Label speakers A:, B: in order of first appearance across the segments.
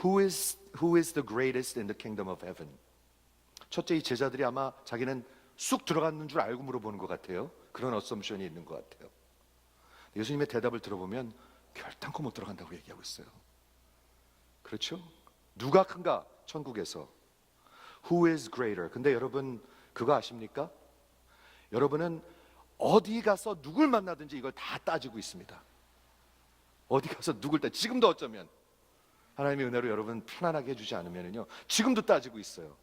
A: Who is the greatest in the kingdom of heaven? 첫째, 이 제자들이 아마 자기는 쑥 들어갔는 줄 알고 물어보는 것 같아요. 그런 어썸션이 있는 것 같아요. 예수님의 대답을 들어보면 결단코 못 들어간다고 얘기하고 있어요. 그렇죠? 누가 큰가? 천국에서. Who is greater? 근데 여러분 그거 아십니까? 여러분은 어디 가서 누굴 만나든지 이걸 다 따지고 있습니다. 어디 가서 누굴 지금도 어쩌면 하나님의 은혜로 여러분 편안하게 해주지 않으면요, 지금도 따지고 있어요.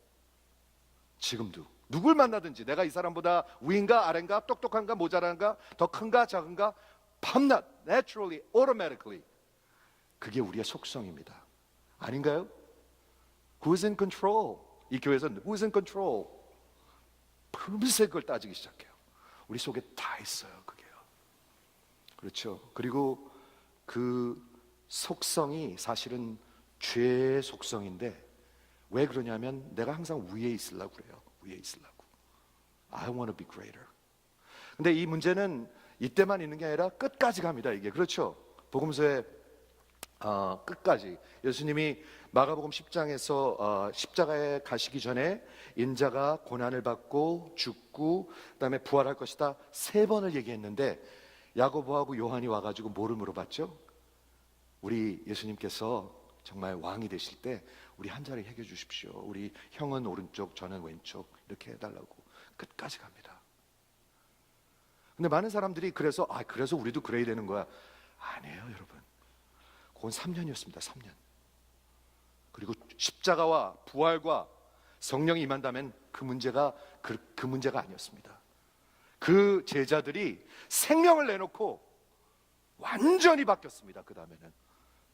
A: 지금도 누굴 만나든지 내가 이 사람보다 위인가 아래인가, 똑똑한가 모자란가, 더 큰가 작은가, 밤낮 naturally, automatically. 그게 우리의 속성입니다. 아닌가요? Who's in control? 이 교회에서는 Who's in control? 금세 그걸 따지기 시작해요. 우리 속에 다 있어요, 그게요. 그렇죠? 그리고 그 속성이 사실은 죄의 속성인데 왜 그러냐면 내가 항상 위에 있으려고 그래요. 위에 있으려고. I want to be greater. 근데 이 문제는 이때만 있는 게 아니라 끝까지 갑니다, 이게. 그렇죠? 복음서의 끝까지 예수님이 마가복음 10장에서 십자가에 가시기 전에 인자가 고난을 받고 죽고 그다음에 부활할 것이다 3번을 얘기했는데 야고보하고 요한이 와가지고 뭐를 물어봤죠? 우리 예수님께서 정말 왕이 되실 때 우리 한 자리 해겨 주십시오. 우리 형은 오른쪽 저는 왼쪽 이렇게 해달라고. 끝까지 갑니다. 근데 많은 사람들이 그래서 우리도 그래야 되는 거야. 아니에요, 여러분. 그건 3년이었습니다. 3년. 그리고 십자가와 부활과 성령이 임한다면 그 문제가 아니었습니다. 그 제자들이 생명을 내놓고 완전히 바뀌었습니다. 그 다음에는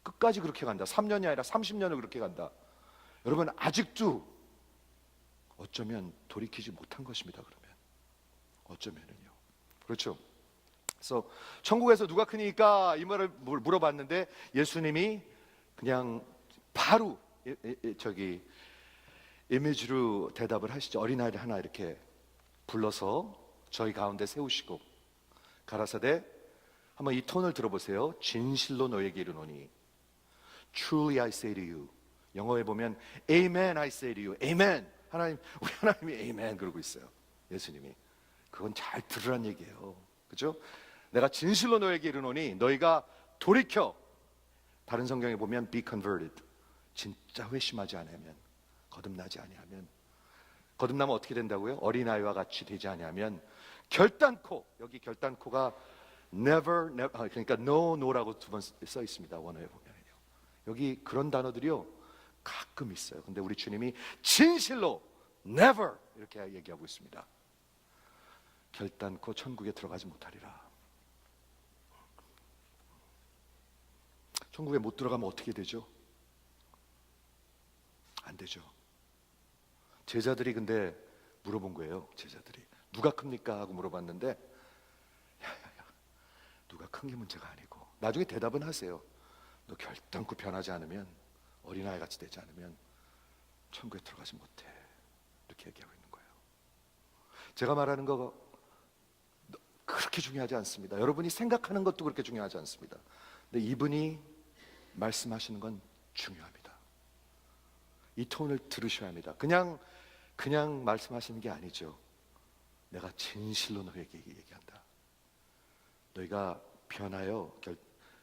A: 끝까지 그렇게 간다. 3년이 아니라 30년을 그렇게 간다. 여러분 아직도 어쩌면 돌이키지 못한 것입니다. 그러면 어쩌면은요. 그렇죠? 그래서 천국에서 누가 크니까 이 말을 물어봤는데 예수님이 그냥 바로 이미지로 대답을 하시죠. 어린아이를 하나 이렇게 불러서 저희 가운데 세우시고 가라사대, 한번 이 톤을 들어보세요. 진실로 너에게 이르노니 Truly I say to you. 영어에 보면 Amen I say to you. Amen. 우리 하나님이 Amen 그러고 있어요. 예수님이. 그건 잘 들으란 얘기예요. 그죠? 내가 진실로 너에게 이르노니 너희가 돌이켜. 다른 성경에 보면 be converted. 진짜 회심하지 않으면, 거듭나지 아니하면, 거듭나면 어떻게 된다고요? 어린아이와 같이 되지 아니하면 결단코, 여기 결단코가 never, 그러니까 no라고 2번 써 있습니다. 원어에 보면요. 여기 그런 단어들이요 가끔 있어요. 근데 우리 주님이 진실로 never 이렇게 얘기하고 있습니다. 결단코 천국에 들어가지 못하리라. 천국에 못 들어가면 어떻게 되죠? 안 되죠. 제자들이 근데 물어본 거예요. 제자들이 누가 큽니까? 하고 물어봤는데 야야야, 누가 큰 게 문제가 아니고 나중에 대답은 하세요. 너 결단코 변하지 않으면, 어린아이 같이 되지 않으면 천국에 들어가지 못해. 이렇게 얘기하고 있는 거예요. 제가 말하는 거 그렇게 중요하지 않습니다. 여러분이 생각하는 것도 그렇게 중요하지 않습니다. 근데 이분이 말씀하시는 건 중요합니다. 이 톤을 들으셔야 합니다. 그냥 말씀하시는 게 아니죠. 내가 진실로 너에게 얘기한다. 너희가 변하여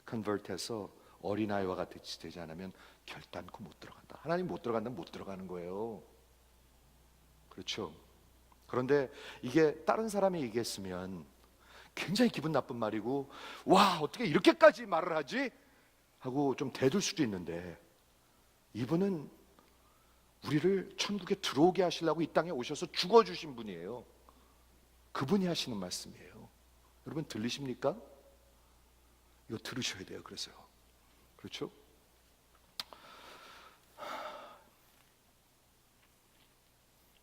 A: 컨버트해서 어린아이와 같이 되지 않으면 결단코 못 들어간다. 하나님 못 들어간다면 못 들어가는 거예요. 그렇죠? 그런데 이게 다른 사람이 얘기했으면 굉장히 기분 나쁜 말이고, 와 어떻게 이렇게까지 말을 하지? 하고 좀 대들 수도 있는데, 이분은 우리를 천국에 들어오게 하시려고 이 땅에 오셔서 죽어주신 분이에요. 그분이 하시는 말씀이에요. 여러분 들리십니까? 이거 들으셔야 돼요. 그렇죠?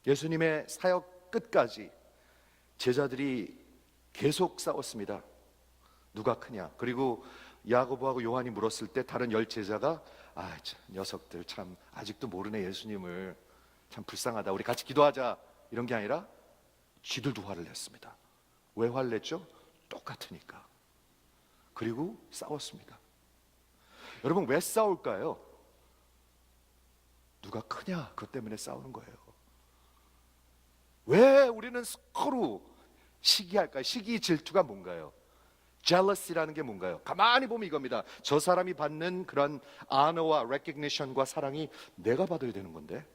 A: 예수님의 사역 끝까지 제자들이 계속 싸웠습니다. 누가 크냐? 그리고 야고보하고 요한이 물었을 때 다른 10제자가 참, 녀석들 참 아직도 모르네 예수님을, 참 불쌍하다, 우리 같이 기도하자, 이런 게 아니라 쥐들도 화를 냈습니다. 왜 화를 냈죠? 똑같으니까. 그리고 싸웠습니다. 여러분 왜 싸울까요? 누가 크냐, 그것 때문에 싸우는 거예요. 왜 우리는 서로 시기할까요? 시기 질투가 뭔가요? jealousy라는 게 뭔가요? 가만히 보면 이겁니다. 저 사람이 받는 그런 honor와 recognition과 사랑이 내가 받아야 되는 건데,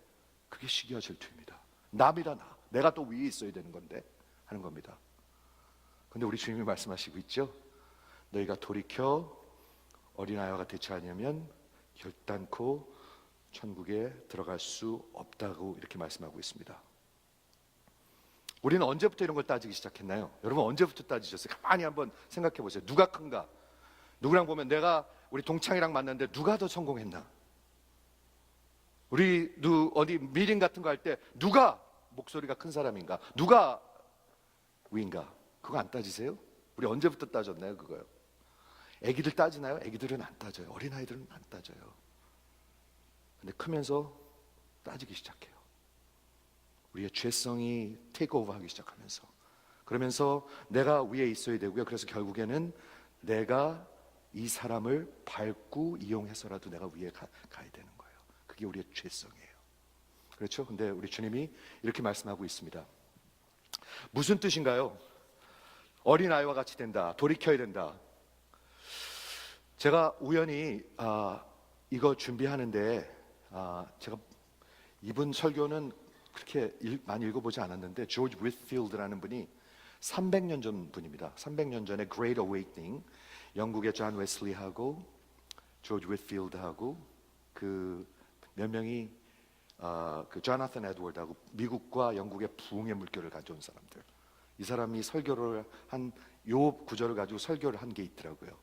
A: 그게 시기와 질투입니다. 남이다, 내가 또 위에 있어야 되는 건데 하는 겁니다. 근데 우리 주님이 말씀하시고 있죠. 너희가 돌이켜 어린아이와 같지 않으면 결단코 천국에 들어갈 수 없다고 이렇게 말씀하고 있습니다. 우리는 언제부터 이런 걸 따지기 시작했나요? 여러분 언제부터 따지셨어요? 가만히 한번 생각해 보세요. 누가 큰가? 누구랑 보면 내가 우리 동창이랑 만났는데 누가 더 성공했나? 우리 어디 미팅 같은 거 할 때 누가 목소리가 큰 사람인가? 누가 위인가? 그거 안 따지세요? 우리 언제부터 따졌나요? 그거요. 애기들 따지나요? 애기들은 안 따져요. 어린아이들은 안 따져요. 근데 크면서 따지기 시작해요. 우리의 죄성이 테이크오버 하기 시작하면서, 그러면서 내가 위에 있어야 되고요. 그래서 결국에는 내가 이 사람을 밟고 이용해서라도 내가 위에 가야 되는 거예요. 그게 우리의 죄성이에요. 그렇죠? 근데 우리 주님이 이렇게 말씀하고 있습니다. 무슨 뜻인가요? 어린아이와 같이 된다, 돌이켜야 된다. 제가 우연히 이거 준비하는데 제가 이분 설교는 그렇게 많이 읽어보지 않았는데, 조지 위트필드라는 분이 300년 전 분입니다. 300년 전에 Great Awakening, 영국의 존 웨슬리하고 조지 위트필드하고 그 몇 명이 그 조나탄 에드워드하고 미국과 영국의 부흥의 물결을 가져온 사람들, 이 사람이 설교를 한 요 구절을 가지고 설교를 한 게 있더라고요.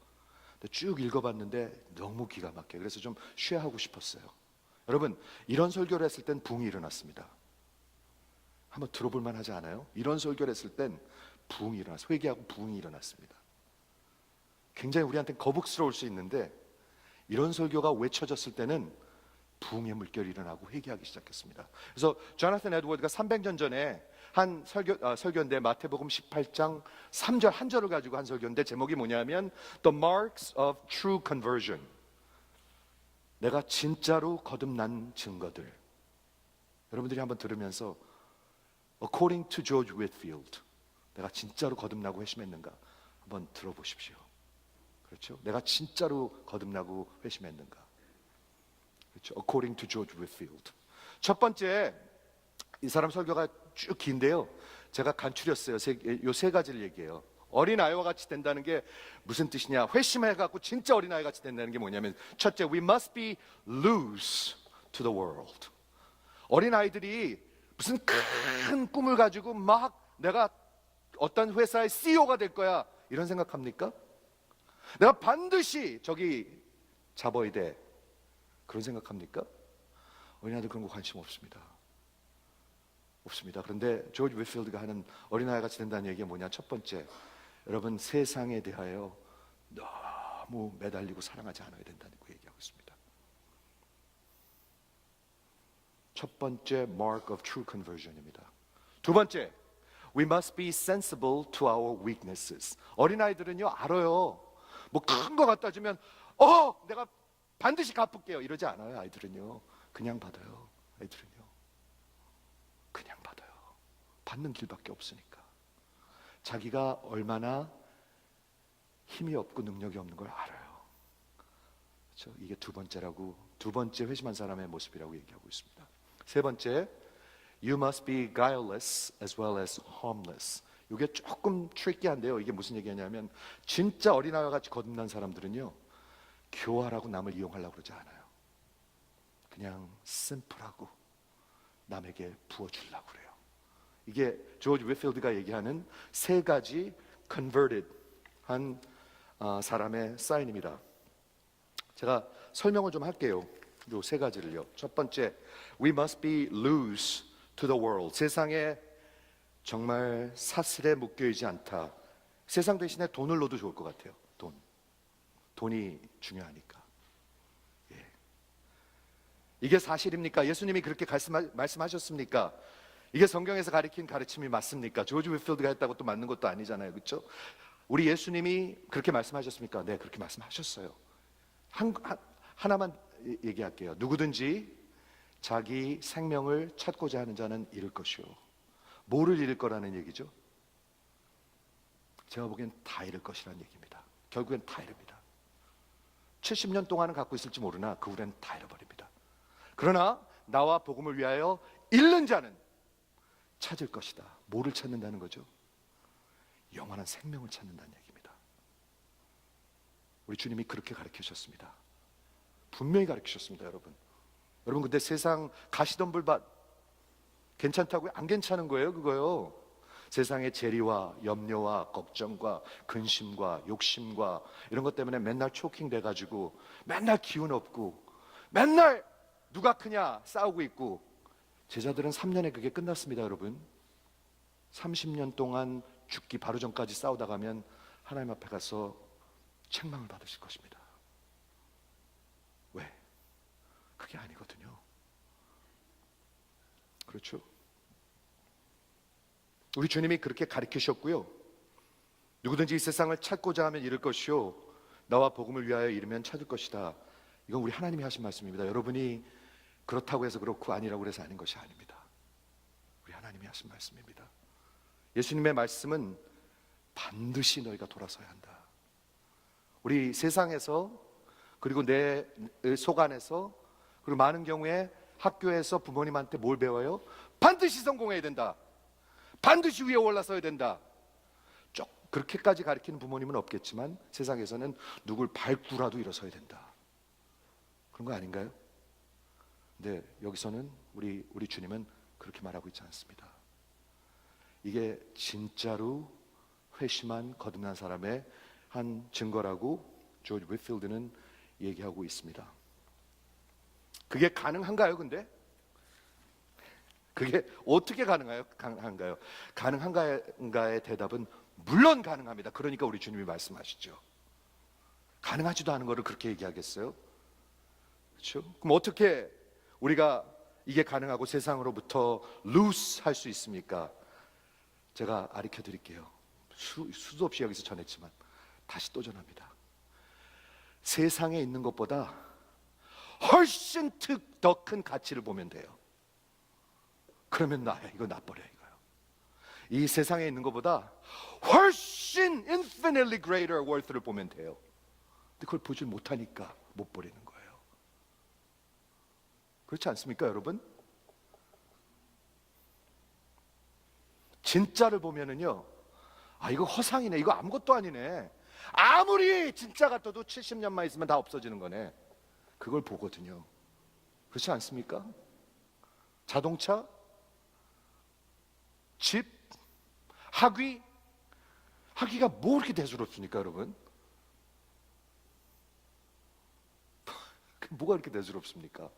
A: 근데 쭉 읽어봤는데 너무 기가 막혀요. 그래서 좀 쉐어하고 싶었어요. 여러분, 이런 설교를 했을 땐 부흥이 일어났습니다. 한번 들어볼 만하지 않아요? 이런 설교를 했을 땐 부흥이 일어났어요. 회개하고 부흥이 일어났습니다. 굉장히 우리한테는 거북스러울 수 있는데, 이런 설교가 외쳐졌을 때는 부흥의 물결이 일어나고 회개하기 시작했습니다. 그래서 조나탄 에드워드가 300년 전에 한 설교인데, 마태복음 18장 3절 한 절을 가지고 한 설교인데, 제목이 뭐냐면 The Marks of True Conversion, 내가 진짜로 거듭난 증거들. 여러분들이 한번 들으면서 According to George Whitefield, 내가 진짜로 거듭나고 회심했는가 한번 들어보십시오. 그렇죠? 내가 진짜로 거듭나고 회심했는가. 그렇죠? According to George Whitefield. 첫 번째, 이 사람 설교가 쭉 긴데요, 제가 간추렸어요. 요 세 가지를 얘기해요. 어린아이와 같이 된다는 게 무슨 뜻이냐? 회심해갖고 진짜 어린아이 같이 된다는 게 뭐냐면, 첫째, we must be loose to the world. 어린아이들이 무슨 큰 꿈을 가지고 막 내가 어떤 회사의 CEO가 될 거야 이런 생각합니까? 내가 반드시 저기 잡아야 돼 그런 생각합니까? 어린아이들 그런 거 관심 없습니다. 없습니다. 그런데 조지 위필드가 하는 어린아이 같이 된다는 얘기가 뭐냐? 첫 번째, 여러분 세상에 대하여 너무 매달리고 사랑하지 않아야 된다는 거 얘기하고 있습니다. 첫 번째 mark of true conversion입니다. 두 번째, we must be sensible to our weaknesses. 어린아이들은요 알아요. 뭐 큰 거 갖다 주면 내가 반드시 갚을게요 이러지 않아요. 아이들은요 그냥 받아요. 아이들은요 그냥 받아요. 받는 길밖에 없으니까. 자기가 얼마나 힘이 없고 능력이 없는 걸 알아요. 그렇죠? 이게 두 번째 회심한 사람의 모습이라고 얘기하고 있습니다. 세 번째, you must be guileless as well as harmless. 이게 조금 트리키한데요. 이게 무슨 얘기냐면, 진짜 어린아이와 같이 거듭난 사람들은요 교활하고 남을 이용하려고 그러지 않아요. 그냥 심플하고 남에게 부어주려고 그래요. 이게 조지 위필드가 얘기하는 세 가지 converted 한 사람의 사인입니다. 제가 설명을 좀 할게요. 이 세 가지를요. 첫 번째, we must be loose to the world. 세상에 정말 사슬에 묶여있지 않다. 세상 대신에 돈을 넣어도 좋을 것 같아요. 돈이 중요하니까. 예. 이게 사실입니까? 예수님이 그렇게 말씀하셨습니까? 이게 성경에서 가르친 가르침이 맞습니까? 조지 위필드가 했다고 또 맞는 것도 아니잖아요. 그렇죠? 우리 예수님이 그렇게 말씀하셨습니까? 네, 그렇게 말씀하셨어요. 하나만 얘기할게요. 누구든지 자기 생명을 찾고자 하는 자는 잃을 것이요. 뭐를 잃을 거라는 얘기죠? 제가 보기엔 다 잃을 것이라는 얘기입니다. 결국엔 다 잃습니다. 70년 동안은 갖고 있을지 모르나 그 후엔 다 잃어버립니다. 그러나 나와 복음을 위하여 잃는 자는 찾을 것이다. 뭐를 찾는다는 거죠? 영원한 생명을 찾는다는 얘기입니다. 우리 주님이 그렇게 가르치셨습니다. 분명히 가르치셨습니다, 여러분. 여러분, 근데 세상 가시덤불밭 괜찮다고요? 안 괜찮은 거예요, 그거요. 세상의 재리와 염려와 걱정과 근심과 욕심과 이런 것 때문에 맨날 초킹 돼가지고 맨날 기운 없고 맨날 누가 크냐 싸우고 있고, 제자들은 3년에 그게 끝났습니다, 여러분. 30년 동안 죽기 바로 전까지 싸우다 가면 하나님 앞에 가서 책망을 받으실 것입니다. 왜? 그게 아니거든요. 그렇죠? 우리 주님이 그렇게 가르치셨고요. 누구든지 이 세상을 찾고자 하면 잃을 것이요, 나와 복음을 위하여 잃으면 찾을 것이다. 이건 우리 하나님이 하신 말씀입니다. 여러분이 그렇다고 해서 그렇고 아니라고 해서 아닌 것이 아닙니다. 우리 하나님이 하신 말씀입니다. 예수님의 말씀은 반드시 너희가 돌아서야 한다. 우리 세상에서, 그리고 내 속 안에서, 그리고 많은 경우에 학교에서 부모님한테 뭘 배워요? 반드시 성공해야 된다. 반드시 위에 올라서야 된다. 그렇게까지 가르치는 부모님은 없겠지만 세상에서는 누굴 밟고라도 일어서야 된다. 그런 거 아닌가요? 근데 여기서는 우리 주님은 그렇게 말하고 있지 않습니다. 이게 진짜로 회심한 거듭난 사람의 한 증거라고 조지 위필드는 얘기하고 있습니다. 그게 가능한가요, 근데? 그게 어떻게 가능한가요? 가능한가의 대답은 물론 가능합니다. 그러니까 우리 주님이 말씀하시죠. 가능하지도 않은 거를 그렇게 얘기하겠어요? 그렇죠? 그럼 어떻게 우리가 이게 가능하고 세상으로부터 loose 할 수 있습니까? 제가 가르쳐 드릴게요. 수도 없이 여기서 전했지만 다시 또 전합니다. 세상에 있는 것보다 훨씬 더 큰 가치를 보면 돼요. 그러면 나야, 이거 나버려, 이거요. 이 세상에 있는 것보다 훨씬 infinitely greater worth를 보면 돼요. 근데 그걸 보질 못하니까 못 버리는 거예요. 그렇지 않습니까, 여러분? 진짜를 보면은요, 아, 이거 허상이네, 이거 아무것도 아니네, 아무리 진짜 같아도 70년만 있으면 다 없어지는 거네, 그걸 보거든요. 그렇지 않습니까? 자동차, 집, 학위가 뭐 그렇게 대수롭습니까, 여러분? 뭐가 그렇게 대수롭습니까?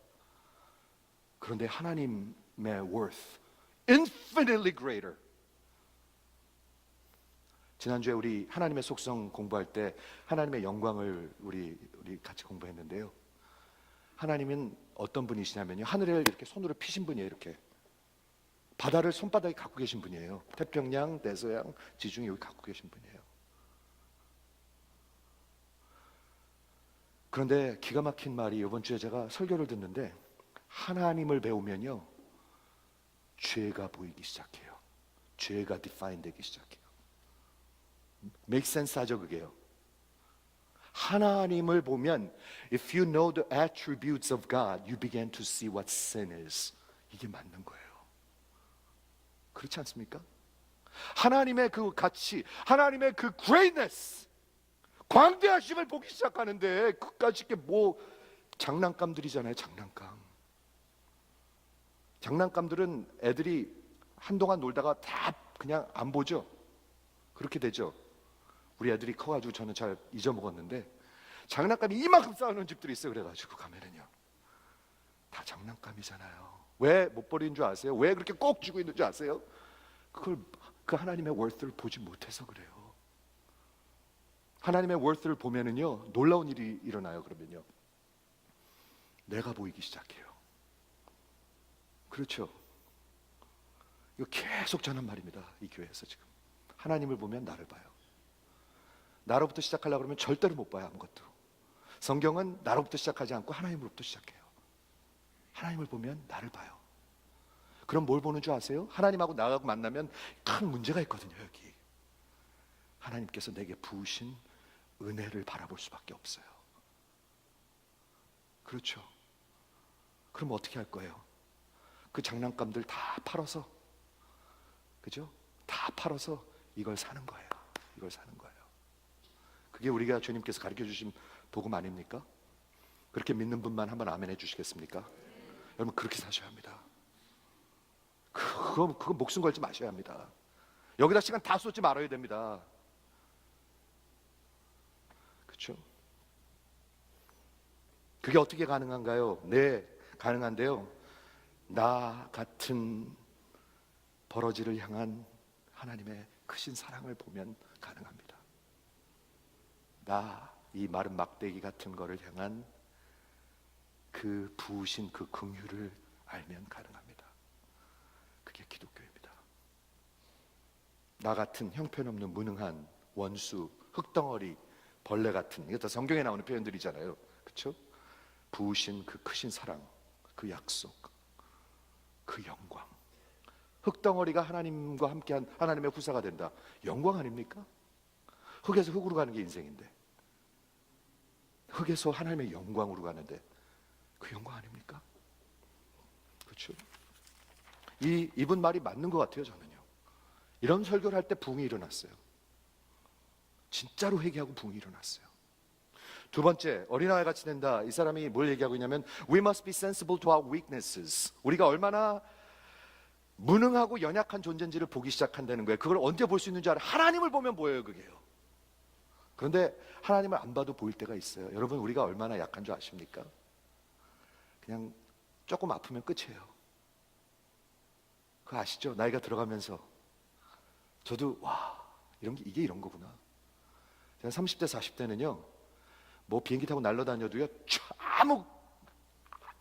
A: 그런데 하나님의 worth, infinitely greater. 지난주에 우리 하나님의 속성 공부할 때 하나님의 영광을 우리 같이 공부했는데요. 하나님은 어떤 분이시냐면요, 하늘을 이렇게 손으로 피신 분이에요. 이렇게 바다를 손바닥에 갖고 계신 분이에요. 태평양, 대서양, 지중해 여기 갖고 계신 분이에요. 그런데 기가 막힌 말이, 이번 주에 제가 설교를 듣는데, 하나님을 배우면요 죄가 보이기 시작해요. 죄가 define 되기 시작해요. make sense 하죠, 그게요? 하나님을 보면 if you know the attributes of God, you begin to see what sin is. 이게 맞는 거예요. 그렇지 않습니까? 하나님의 그 가치, 하나님의 그 greatness, 광대하심을 보기 시작하는데 그까짓 게 뭐 장난감들이잖아요. 장난감들은 애들이 한동안 놀다가 다 그냥 안 보죠. 그렇게 되죠. 우리 애들이 커가지고 저는 잘 잊어먹었는데, 장난감이 이만큼 쌓아놓은 집들이 있어요. 그래가지고 가면은요, 다 장난감이잖아요. 왜 못 버리는 줄 아세요? 왜 그렇게 꼭 쥐고 있는 줄 아세요? 그걸 그 하나님의 worth를 보지 못해서 그래요. 하나님의 worth를 보면은요 놀라운 일이 일어나요. 그러면요 내가 보이기 시작해요. 그렇죠? 이거 계속 전한 말입니다. 이 교회에서 지금 하나님을 보면 나를 봐요. 나로부터 시작하려고 그러면 절대로 못 봐요. 아무것도. 성경은 나로부터 시작하지 않고 하나님으로부터 시작해요. 하나님을 보면 나를 봐요. 그럼 뭘 보는 줄 아세요? 하나님하고 나하고 만나면 큰 문제가 있거든요. 여기 하나님께서 내게 부으신 은혜를 바라볼 수밖에 없어요. 그렇죠? 그럼 어떻게 할 거예요? 그 장난감들 다 팔아서, 그죠? 다 팔아서 이걸 사는 거예요. 이걸 사는 거예요. 그게 우리가 주님께서 가르쳐 주신 복음 아닙니까? 그렇게 믿는 분만 한번 아멘 해주시겠습니까? 여러분 그렇게 사셔야 합니다. 그거 목숨 걸지 마셔야 합니다. 여기다 시간 다 쏟지 말아야 됩니다. 그렇죠? 그게 어떻게 가능한가요? 네, 가능한데요. 나 같은 버러지를 향한 하나님의 크신 사랑을 보면 가능합니다. 나 이 마른 막대기 같은 거를 향한 그 부으신 그 긍휼을 알면 가능합니다. 그게 기독교입니다. 나 같은 형편없는 무능한 원수, 흙덩어리, 벌레 같은, 이게 다 성경에 나오는 표현들이잖아요. 그렇죠? 부으신 그 크신 사랑, 그 약속, 그 영광. 흙덩어리가 하나님과 함께한 하나님의 후사가 된다. 영광 아닙니까? 흙에서 흙으로 가는 게 인생인데, 흙에서 하나님의 영광으로 가는데 그 영광 아닙니까? 그렇죠? 이분 말이 맞는 것 같아요. 저는요, 이런 설교를 할 때 부흥이 일어났어요. 진짜로 회개하고 부흥이 일어났어요. 두 번째, 어린아이 같이 된다. 이 사람이 뭘 얘기하고 있냐면 We must be sensible to our weaknesses. 우리가 얼마나 무능하고 연약한 존재인지를 보기 시작한다는 거예요. 그걸 언제 볼 수 있는 줄 알아요? 하나님을 보면 보여요. 그게요. 그런데 하나님을 안 봐도 보일 때가 있어요. 여러분 우리가 얼마나 약한 줄 아십니까? 그냥 조금 아프면 끝이에요. 그거 아시죠? 나이가 들어가면서 저도 와, 이게 이런 거구나. 제가 30대 40대는요 뭐 비행기 타고 날아다녀도요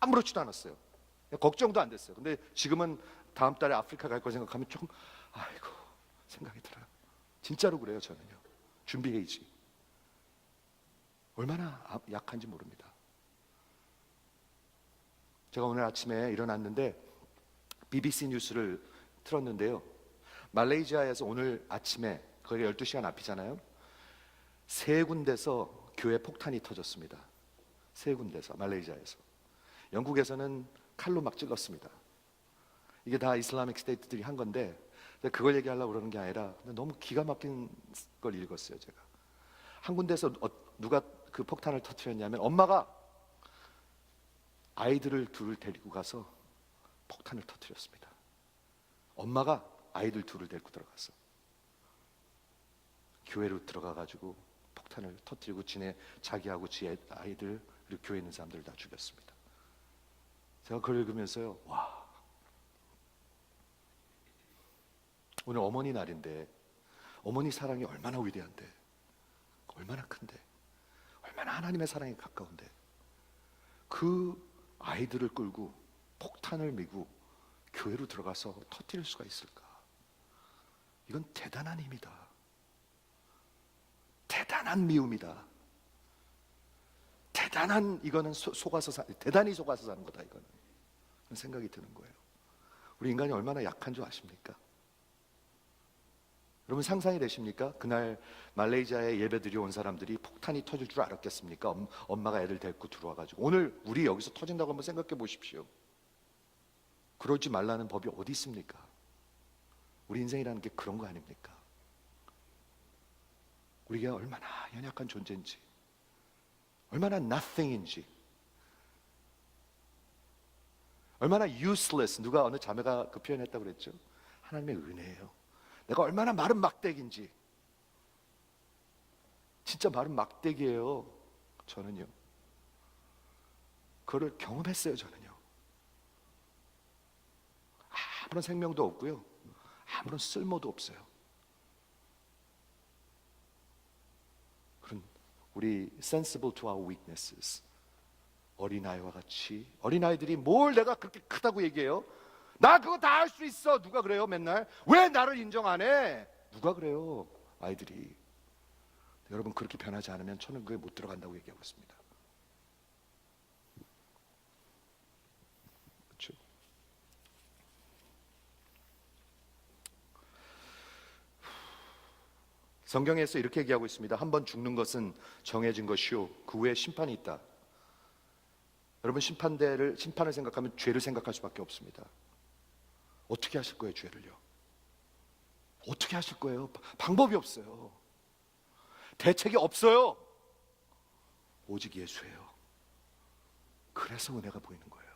A: 아무렇지도 않았어요. 걱정도 안 됐어요. 근데 지금은 다음 달에 아프리카 갈 거 생각하면 조금 아이고 생각이 들어요. 진짜로 그래요. 저는요 준비해야지. 얼마나 약한지 모릅니다. 제가 오늘 아침에 일어났는데 BBC 뉴스를 틀었는데요, 말레이시아에서 오늘 아침에 거의 12시간 앞이잖아요. 3군데서 교회 폭탄이 터졌습니다. 3군데서, 말레이시아에서. 영국에서는 칼로 막 찔렀습니다. 이게 다 이슬라믹 스테이트들이 한 건데 그걸 얘기하려고 그러는 게 아니라 너무 기가 막힌 걸 읽었어요. 제가 한 군데서 누가 그 폭탄을 터뜨렸냐면 엄마가 아이들을 둘을 데리고 가서 폭탄을 터뜨렸습니다. 엄마가 아이들 둘을 데리고 들어갔어. 교회로 들어가가지고 폭탄을 터뜨리고 자기하고 지 아이들 그리고 교회에 있는 사람들을 다 죽였습니다. 제가 그걸 읽으면서요, 와, 오늘 어머니 날인데 어머니 사랑이 얼마나 위대한데, 얼마나 큰데, 얼마나 하나님의 사랑에 가까운데 그 아이들을 끌고 폭탄을 메고 교회로 들어가서 터뜨릴 수가 있을까? 이건 대단한 힘이다. 대단한 미움이다. 대단한, 이거는 대단히 속아서 사는 거다. 이거는 그런 생각이 드는 거예요. 우리 인간이 얼마나 약한 줄 아십니까? 여러분 상상이 되십니까? 그날 말레이시아에 예배드리 온 사람들이 폭탄이 터질 줄 알았겠습니까? 엄마가 애들 데리고 들어와가지고. 오늘 우리 여기서 터진다고 한번 생각해 보십시오. 그러지 말라는 법이 어디 있습니까? 우리 인생이라는 게 그런 거 아닙니까? 우리가 얼마나 연약한 존재인지, 얼마나 nothing인지, 얼마나 useless, 누가 어느 자매가 그 표현했다고 그랬죠? 하나님의 은혜예요. 내가 얼마나 마른 막대기인지. 진짜 마른 막대기예요. 저는요 그거를 경험했어요. 저는요 아무런 생명도 없고요, 아무런 쓸모도 없어요. 그런 우리 sensible to our weaknesses, 어린아이와 같이. 어린아이들이 뭘 내가 그렇게 크다고 얘기해요? 나 그거 다 할 수 있어. 누가 그래요? 맨날 왜 나를 인정 안 해? 누가 그래요? 아이들이. 여러분 그렇게 변하지 않으면 천국에 못 들어간다고 얘기하고 있습니다. 성경에서 이렇게 얘기하고 있습니다. 한 번 죽는 것은 정해진 것이요 그 후에 심판이 있다. 여러분, 심판을 생각하면 죄를 생각할 수밖에 없습니다. 어떻게 하실 거예요, 죄를요? 어떻게 하실 거예요? 방법이 없어요. 대책이 없어요. 오직 예수예요. 그래서 은혜가 보이는 거예요.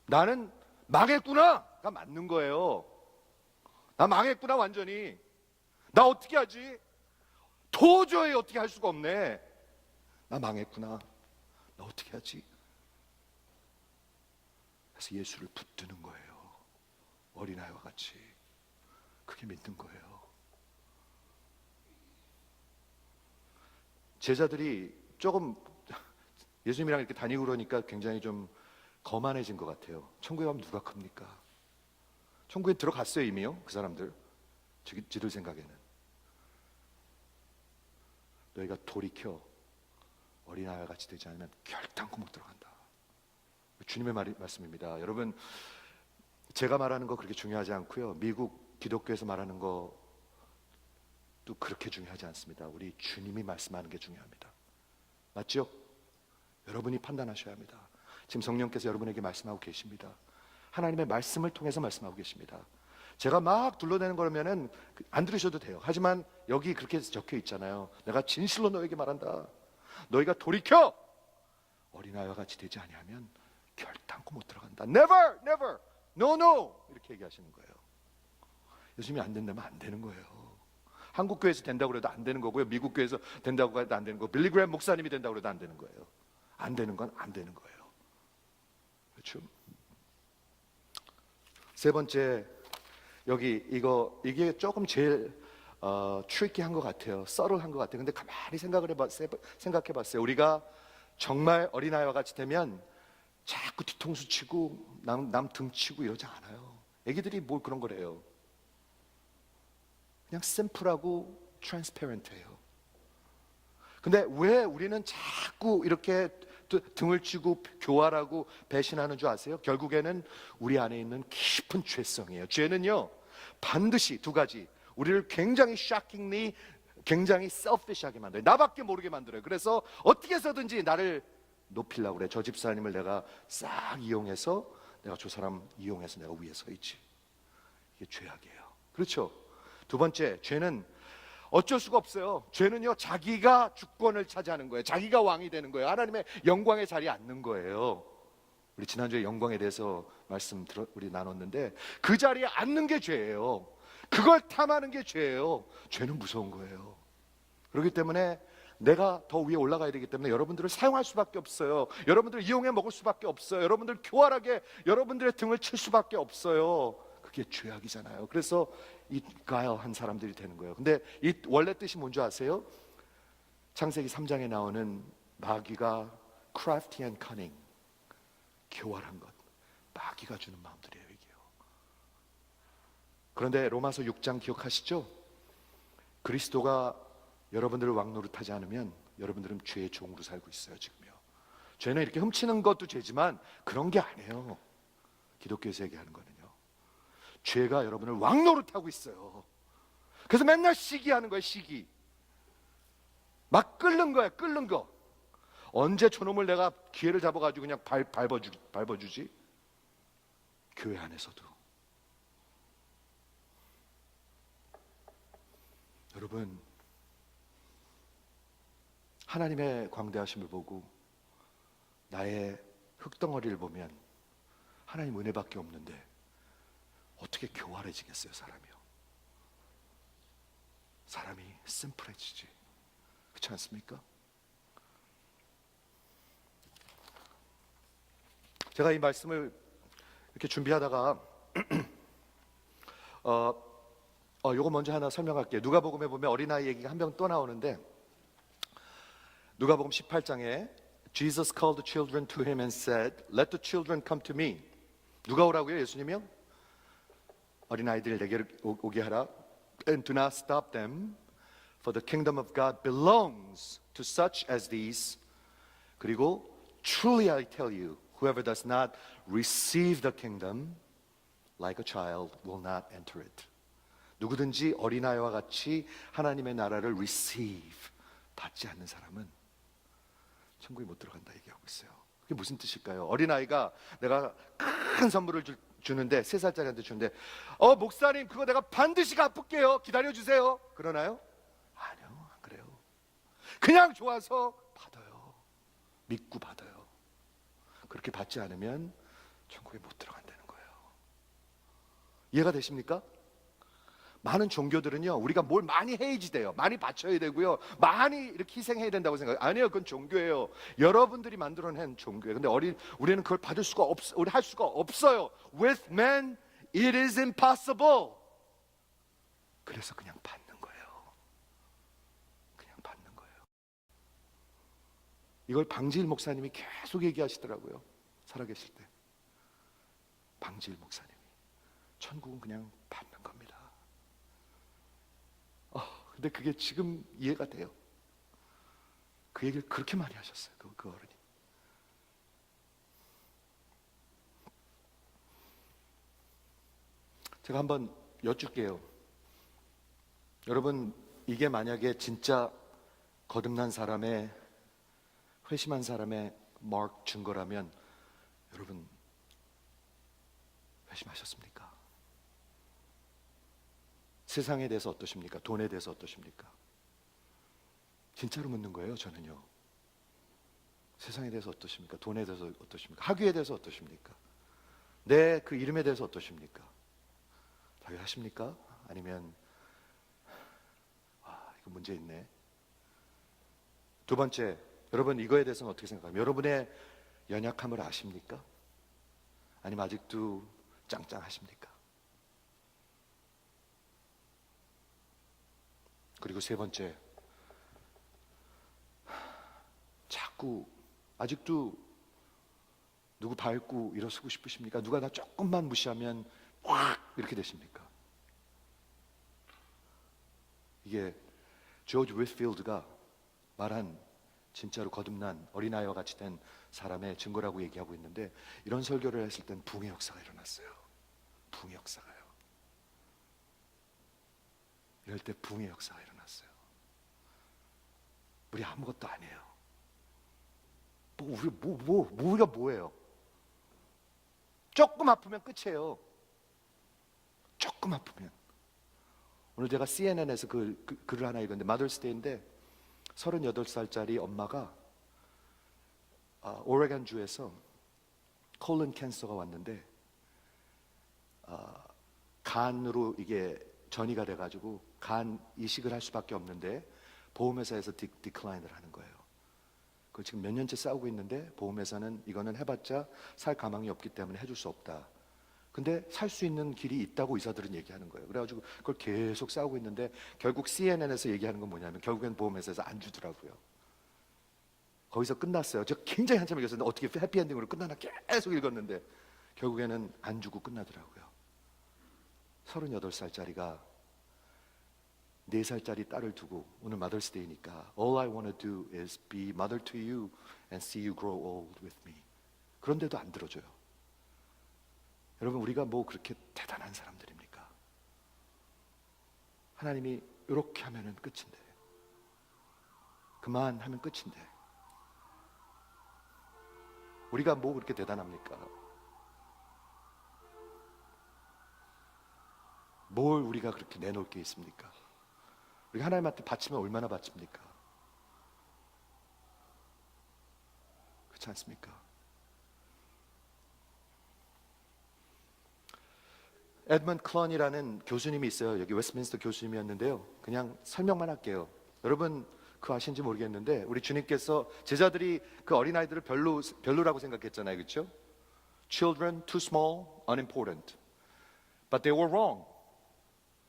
A: 나는 망했구나가 맞는 거예요. 나 망했구나 완전히. 나 어떻게 하지? 도저히 어떻게 할 수가 없네. 나 망했구나. 나 어떻게 하지? 그래서 예수를 붙드는 거예요. 어린아이와 같이. 그게 믿는 거예요. 제자들이 조금 예수님이랑 이렇게 다니고 그러니까 굉장히 좀 거만해진 것 같아요. 천국에 가면 누가 큽니까? 천국에 들어갔어요 이미요. 그 사람들 지들 생각에는. 너희가 돌이켜 어린아이와 같이 되지 않으면 결단코 못 들어간다. 주님의 말씀입니다. 여러분, 제가 말하는 거 그렇게 중요하지 않고요, 미국 기독교에서 말하는 것도 그렇게 중요하지 않습니다. 우리 주님이 말씀하는 게 중요합니다. 맞죠? 여러분이 판단하셔야 합니다. 지금 성령께서 여러분에게 말씀하고 계십니다. 하나님의 말씀을 통해서 말씀하고 계십니다. 제가 막 둘러대는 거라면은 안 들으셔도 돼요. 하지만 여기 그렇게 적혀 있잖아요. 내가 진실로 너에게 말한다. 너희가 돌이켜 어린아이와 같이 되지 아니하면 결단코 못 들어간다. Never, never, no, no 이렇게 얘기하시는 거예요. 예수님이 안 된다면 안 되는 거예요. 한국 교회에서 된다고 해도 안 되는 거고요, 미국 교회에서 된다고 해도 안 되는 거고, 빌리 그레이엄 목사님이 된다고 해도 안 되는 거예요. 안 되는 건 안 되는 거예요. 그렇죠? 세 번째, 여기 이게 조금 제일 트리키한 것 같아요. 썰을한 것 같아요. 근데 가만히 생각해 봤어요. 우리가 정말 어린아이와 같이 되면 자꾸 뒤통수 치고 남 등치고 이러지 않아요. 애기들이 뭘 그런 거래요. 그냥 심플하고 트랜스페런트해요. 근데 왜 우리는 자꾸 이렇게 등을 치고 교활하고 배신하는 줄 아세요? 결국에는 우리 안에 있는 깊은 죄성이에요. 죄는요, 반드시 두 가지, 우리를 굉장히 shockingly, 굉장히 selfish하게 만들어요. 나밖에 모르게 만들어요. 그래서 어떻게 해서든지 나를 높이려고 그래. 저 집사님을 내가 싹 이용해서, 내가 저 사람 이용해서 내가 위에 서 있지. 이게 죄악이에요. 그렇죠? 두 번째, 죄는 어쩔 수가 없어요. 죄는요, 자기가 주권을 차지하는 거예요. 자기가 왕이 되는 거예요. 하나님의 영광의 자리에 앉는 거예요. 우리 지난주에 영광에 대해서 우리 나눴는데, 그 자리에 앉는 게 죄예요. 그걸 탐하는 게 죄예요. 죄는 무서운 거예요. 그렇기 때문에 내가 더 위에 올라가야 되기 때문에 여러분들을 사용할 수밖에 없어요. 여러분들을 이용해 먹을 수밖에 없어요. 여러분들 교활하게 여러분들의 등을 칠 수밖에 없어요. 그게 죄악이잖아요. 그래서 이 가열한 사람들이 되는 거예요. 근데 이 원래 뜻이 뭔지 아세요? 창세기 3장에 나오는 마귀가 crafty and cunning, 교활한 것, 마귀가 주는 마음들이에요, 이게요. 그런데 로마서 6장 기억하시죠? 그리스도가 여러분들을 왕노릇하지 않으면 여러분들은 죄의 종으로 살고 있어요, 지금요. 죄는 이렇게 훔치는 것도 죄지만 그런 게 아니에요. 기독교에서 얘기하는 거는요, 죄가 여러분을 왕노릇하고 있어요. 그래서 맨날 시기하는 거예요, 시기. 막 끓는 거예요, 끓는 거. 언제 저놈을 내가 기회를 잡아가지고 그냥 밟아주지? 교회 안에서도. 여러분, 하나님의 광대하심을 보고 나의 흙덩어리를 보면 하나님 은혜밖에 없는데 어떻게 교활해지겠어요, 사람이요? 사람이 심플해지지. 그렇지 않습니까? 제가 이 말씀을 이렇게 준비하다가 요거 먼저 하나 설명할게요. 누가복음에 보면 어린아이 얘기가 한 명 또 나오는데, 누가복음 18장에 Jesus called the children to him and said, Let the children come to me. 누가 오라고요? 예수님이요? 어린아이들 내게로 오게 하라. And do not stop them, for the kingdom of God belongs to such as these. 그리고 Truly I tell you, whoever does not receive the kingdom like a child will not enter it. 누구든지 어린아이와 같이 하나님의 나라를 receive, 받지 않는 사람은 천국에 못 들어간다 얘기하고 있어요. 그게 무슨 뜻일까요? 어린아이가 내가 큰 선물을 주는데 3살짜리한테 주는데 목사님 그거 내가 반드시 갚을게요, 기다려주세요, 그러나요? 아니요, 안 그래요. 그냥 좋아서 받아요. 믿고 받아요. 그렇게 받지 않으면 천국에 못 들어간다는 거예요. 이해가 되십니까? 많은 종교들은요, 우리가 뭘 많이 해야지 돼요, 많이 바쳐야 되고요, 많이 이렇게 희생해야 된다고 생각해요. 아니에요, 그건 종교예요. 여러분들이 만들어낸 종교예요. 근데 우리는 그걸 받을 수가 우리 할 수가 없어요. With man it is impossible. 그래서 그냥 받는 거예요. 그냥 받는 거예요. 이걸 방지일 목사님이 계속 얘기하시더라고요, 살아계실 때. 방지일 목사님이 천국은 그냥 받는 겁니다. 근데 그게 지금 이해가 돼요. 그 얘기를 그렇게 많이 하셨어요, 그 어른이. 제가 한번 여쭐게요. 여러분, 이게 만약에 진짜 거듭난 사람의, 회심한 사람의 마크 증거라면 여러분 회심하셨습니까? 세상에 대해서 어떠십니까? 돈에 대해서 어떠십니까? 진짜로 묻는 거예요, 저는요. 세상에 대해서 어떠십니까? 돈에 대해서 어떠십니까? 학위에 대해서 어떠십니까? 내 그 이름에 대해서 어떠십니까? 자기하십니까? 아니면 이거 문제 있네. 두 번째, 여러분 이거에 대해서는 어떻게 생각합니까? 여러분의 연약함을 아십니까? 아니면 아직도 짱짱하십니까? 그리고 세 번째, 자꾸 아직도 누구 밟고 일어서고 싶으십니까? 누가 나 조금만 무시하면 확 이렇게 되십니까? 이게 조지 휘트필드가 말한 진짜로 거듭난 어린아이와 같이 된 사람의 증거라고 얘기하고 있는데, 이런 설교를 했을 땐 붕의 역사가 일어났어요. 붕의 역사가요. 이럴 때 붕의 역사가 일어났어요. 우리 아무것도 아니에요. 우리가 뭐예요? 조금 아프면 끝이에요. 조금 아프면. 오늘 제가 CNN에서 글을 하나 읽었는데, 마더스데이인데 38살짜리 엄마가 오레곤 주에서 콜론 캔서가 왔는데 간으로 이게 전이가 돼가지고 간 이식을 할 수밖에 없는데 보험회사에서 디클라인을 하는 거예요. 그걸 지금 몇 년째 싸우고 있는데 보험회사는 이거는 해봤자 살 가망이 없기 때문에 해줄 수 없다. 근데 살 수 있는 길이 있다고 의사들은 얘기하는 거예요. 그래가지고 그걸 계속 싸우고 있는데 결국 CNN에서 얘기하는 건 뭐냐면 결국엔 보험회사에서 안 주더라고요. 거기서 끝났어요. 제가 굉장히 한참 읽었는데 어떻게 해피엔딩으로 끝나나 계속 읽었는데 결국에는 안 주고 끝나더라고요. 38살짜리가 4살짜리 딸을 두고, 오늘 마더스데이니까 All I want to do is be mother to you and see you grow old with me. 그런데도 안 들어줘요. 여러분, 우리가 뭐 그렇게 대단한 사람들입니까? 하나님이 이렇게 하면은 끝인데, 그만하면 끝인데, 우리가 뭐 그렇게 대단합니까? 뭘 우리가 그렇게 내놓을 게 있습니까? 우리가 하나님한테 바치면 얼마나 바칩니까? 그렇지 않습니까? 에드먼드 클런이라는 교수님이 있어요. 여기 웨스트민스터 교수님이었는데요. 그냥 설명만 할게요. 여러분 그거 아시는지 모르겠는데 우리 주님께서 제자들이 그 어린아이들을 별로라고 생각했잖아요. 그렇죠? Children too small, unimportant. But they were wrong.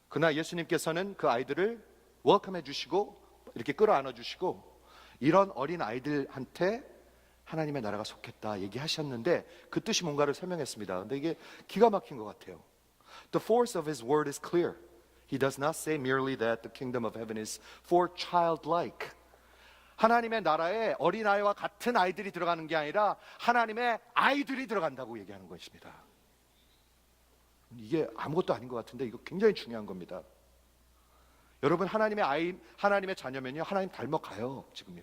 A: 그러나 예수님께서는 그 아이들을 웰컴해 주시고 이렇게 끌어안아 주시고 이런 어린 아이들한테 하나님의 나라가 속했다 얘기하셨는데 그 뜻이 뭔가를 설명했습니다. 근데 이게 기가 막힌 것 같아요. The force of his word is clear. He does not say merely that the kingdom of heaven is for childlike. 하나님의 나라에 어린아이와 같은 아이들이 들어가는 게 아니라 하나님의 아이들이 들어간다고 얘기하는 것입니다. 이게 아무것도 아닌 것 같은데 이거 굉장히 중요한 겁니다. 여러분 하나님의 아이, 하나님의 자녀면요 하나님 닮아가요. 지금요.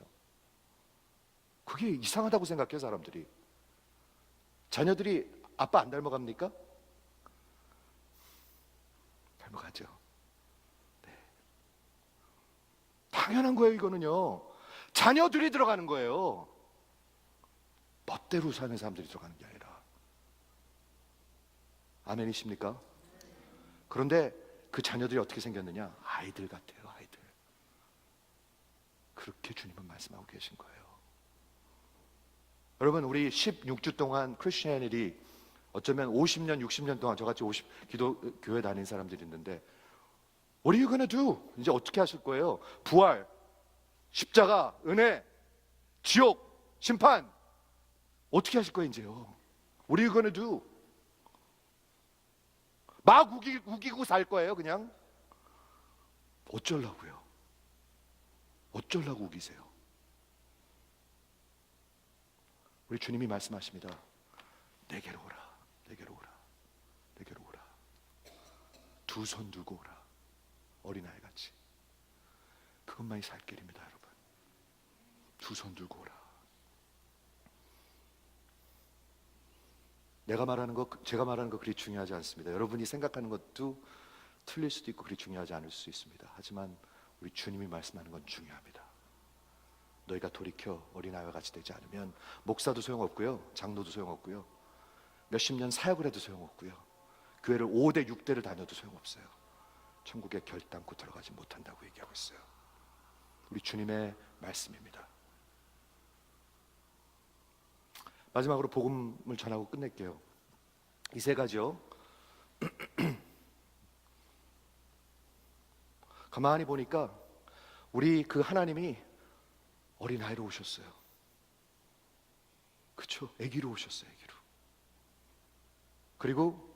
A: 그게 이상하다고 생각해요 사람들이. 자녀들이 아빠 안 닮아갑니까? 닮아가죠. 네. 당연한 거예요. 이거는요 자녀들이 들어가는 거예요. 멋대로 사는 사람들이 들어가는 게 아니라. 아멘이십니까? 그런데 그 자녀들이 어떻게 생겼느냐? 아이들 같아요. 아이들. 그렇게 주님은 말씀하고 계신 거예요. 여러분 우리 16주 동안 크리스천애들이 어쩌면 50년 60년 동안 저같이 교회 다닌 사람들이 있는데 What are you gonna do? 이제 어떻게 하실 거예요? 부활, 십자가, 은혜, 지옥, 심판 어떻게 하실 거예요 이제요? What are you gonna do? 막 우기고 살 거예요 그냥? 어쩌려고요? 어쩌려고 우기세요? 우리 주님이 말씀하십니다. 내게로 오라. 내게로 오라. 내게로 오라. 두 손 들고 오라. 어린아이 같이. 그것만이 살 길입니다 여러분. 두 손 들고 오라. 제가 말하는 거 그리 중요하지 않습니다. 여러분이 생각하는 것도 틀릴 수도 있고 그리 중요하지 않을 수 있습니다. 하지만 우리 주님이 말씀하는 건 중요합니다. 너희가 돌이켜 어린아이와 같이 되지 않으면 목사도 소용없고요, 장로도 소용없고요, 몇십 년 사역을 해도 소용없고요, 교회를 5대 6대를 다녀도 소용없어요. 천국에 결단코 들어가지 못한다고 얘기하고 있어요. 우리 주님의 말씀입니다. 마지막으로 복음을 전하고 끝낼게요. 이 세 가지요. 가만히 보니까 우리 그 하나님이 어린아이로 오셨어요. 그렇죠? 아기로 오셨어요. 아기로. 그리고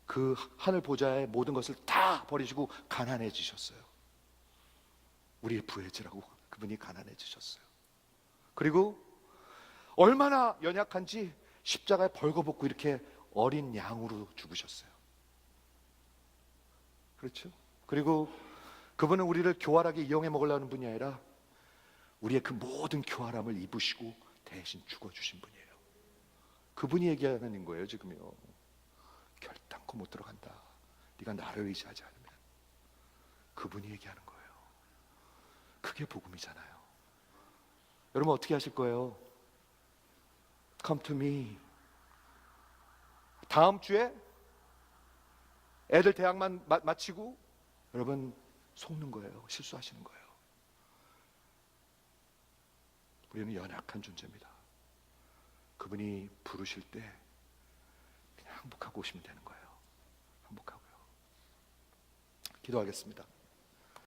A: 그 하늘 보좌의 모든 것을 다 버리시고 가난해지셨어요. 우리의 부해지라고 그분이 가난해지셨어요. 그리고 얼마나 연약한지 십자가에 벌거벗고 이렇게 어린 양으로 죽으셨어요. 그렇죠? 그리고 그분은 우리를 교활하게 이용해 먹으려는 분이 아니라 우리의 그 모든 교활함을 입으시고 대신 죽어주신 분이에요. 그분이 얘기하는 거예요 지금요. 결단코 못 들어간다. 네가 나를 의지하지 않으면. 그분이 얘기하는 거예요. 그게 복음이잖아요. 여러분 어떻게 하실 거예요? Come to me. 다음 주에 애들 대학만 마치고 여러분 속는 거예요. 실수하시는 거예요. 우리는 연약한 존재입니다. 그분이 부르실 때 그냥 항복하고 오시면 되는 거예요. 항복하고요. 기도하겠습니다.